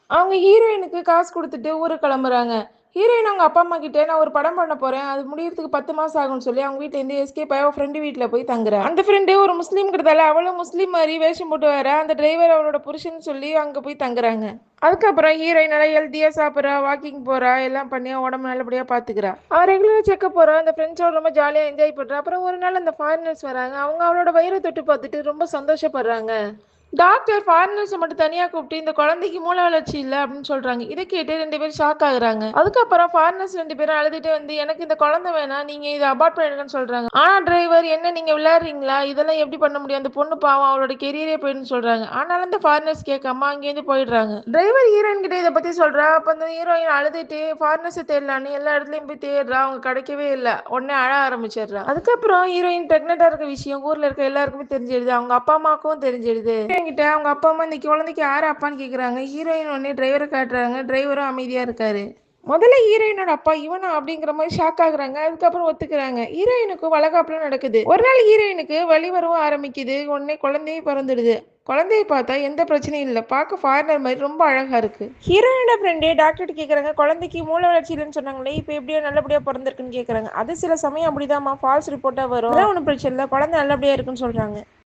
அவங்க ஹீரோயினுக்கு காசு குடுத்துட்டு ஊருக்கு கிளம்புறாங்க. ஹீரோயின் அவங்க அப்பா, அம்மா கிட்ட நான் ஒரு படம் பண்ண போறேன். அது முடியறதுக்கு 10 மாசம் ஆகும்னு சொல்லி அவங்க வீட்லேருந்து எஸ்கேப் ஆயி அவ ஃப்ரெண்டு வீட்ல போய் தங்குறா. அந்த ஃப்ரெண்டு ஒரு முஸ்லீம்ங்கிறதால அவளும் முஸ்லீம் மாரி வேஷம் போட்டு வரா. அந்த டிரைவர் அவளோட புருஷன்னு சொல்லி அங்க போய் தங்குறாங்க. அதுக்கப்புறம் ஹீரோயின் நல்லா ஹெல்த்தியா சாப்பிட்றா, வாக்கிங் போறா, எல்லாம் பண்ணி அவ உடம்பு நல்லபடியா பாத்துக்கிறா. அவ ரெகுலரா செக்கப் போறா. அந்த ஃப்ரெண்ட்ஸோட ரொம்ப ஜாலியா என்ஜாய் பண்றா. அப்புறம் ஒரு நாள் அந்த ஃபாரினர்ஸ் வராங்க. அவங்க அவளோட வயிற தொட்டு பார்த்துட்டு ரொம்ப சந்தோஷப்படுறாங்க. டாக்டர் ஃபாரினர்ஸை மட்டும் தனியா கூப்பிட்டு இந்த குழந்தைக்கு மூளை வளர்ச்சி இல்லை அப்படின்னு சொல்றாங்க. இதை கேட்டு 2 பேரும் ஷாக் ஆகுறாங்க. அதுக்கப்புறம் ஃபாரினர்ஸ் 2 பேரும் அழுதுட்டு வந்து எனக்கு இந்த குழந்தை வேணாம், நீங்க இதை அபார்ட் பண்ணிடுங்கன்னு சொல்றாங்க. ஆனா டிரைவர் என்ன நீங்க விளையாடுறீங்களா, இதெல்லாம் எப்படி பண்ண முடியும், அந்த பொண்ணு பாவம் அவளோட கெரியரே போயிடுன்னு சொல்றாங்க. ஆனாலும் அந்த ஃபாரினர்ஸ் கேட்காம அங்கேருந்து போயிடுறாங்க. டிரைவர் ஹீரோயின் கிட்ட இதை பத்தி சொல்றா. அப்ப அந்த ஹீரோயின் அழுதுட்டு ஃபாரினர்ஸை தேடலான்னு எல்லா இடத்துலயும் போய் தேடுறா. அவங்க கிடைக்கவே இல்லை. உடனே அழ ஆரம்பிச்சிடுறா. அதுக்கப்புறம் ஹீரோயின் பிரெக்னெண்டா இருக்க விஷயம் ஊர்ல இருக்க எல்லாருக்குமே தெரிஞ்சிடுது. அவங்க அப்பா அம்மாவுக்கும் தெரிஞ்சிடுது. என்கிட்ட அவங்க அப்பா அம்மா இந்த குழந்தைக்கு யாரு அப்பான்னு கேக்குறாங்க. ஹீரோயின் உடனே டிரைவரை காட்டுறாங்க. டிரைவரும் அமைதியா இருக்காரு. முதல்ல ஹீரோயினோட அப்பா இவனா அப்படிங்கிற மாதிரி ஷாக் ஆகுறாங்க. அதுக்கப்புறம் ஒத்துக்கிறாங்க. ஹீரோயினுக்கு வளகாப்புல நடக்குது. ஒரு நாள் ஹீரோயினுக்கு வலி வரவும் ஆரம்பிக்குது. உடனே குழந்தையும் பிறந்துடுது. குழந்தைய பார்த்தா எந்த பிரச்சனையும் இல்லை. பார்க்க ஃபாரினர் மாதிரி ரொம்ப அழகா இருக்கு. ஹீரோயினோட ஃப்ரெண்டு டாக்டர் கேக்குறாங்க, குழந்தைக்கு மூளை வளர்ச்சி இல்லைன்னு சொன்னாங்களே, இப்போ எப்படியோ நல்லபடியா பிறந்திருக்குன்னு கேக்குறாங்க. அது சில சமயம் அப்படிதாம்மா ஃபால்ஸ் ரிப்போர்ட்டா வரும். ஒன்றும் பிரச்சனை இல்லை, குழந்தை நல்லபடியா இருக்குன்னு சொல்றாங்க.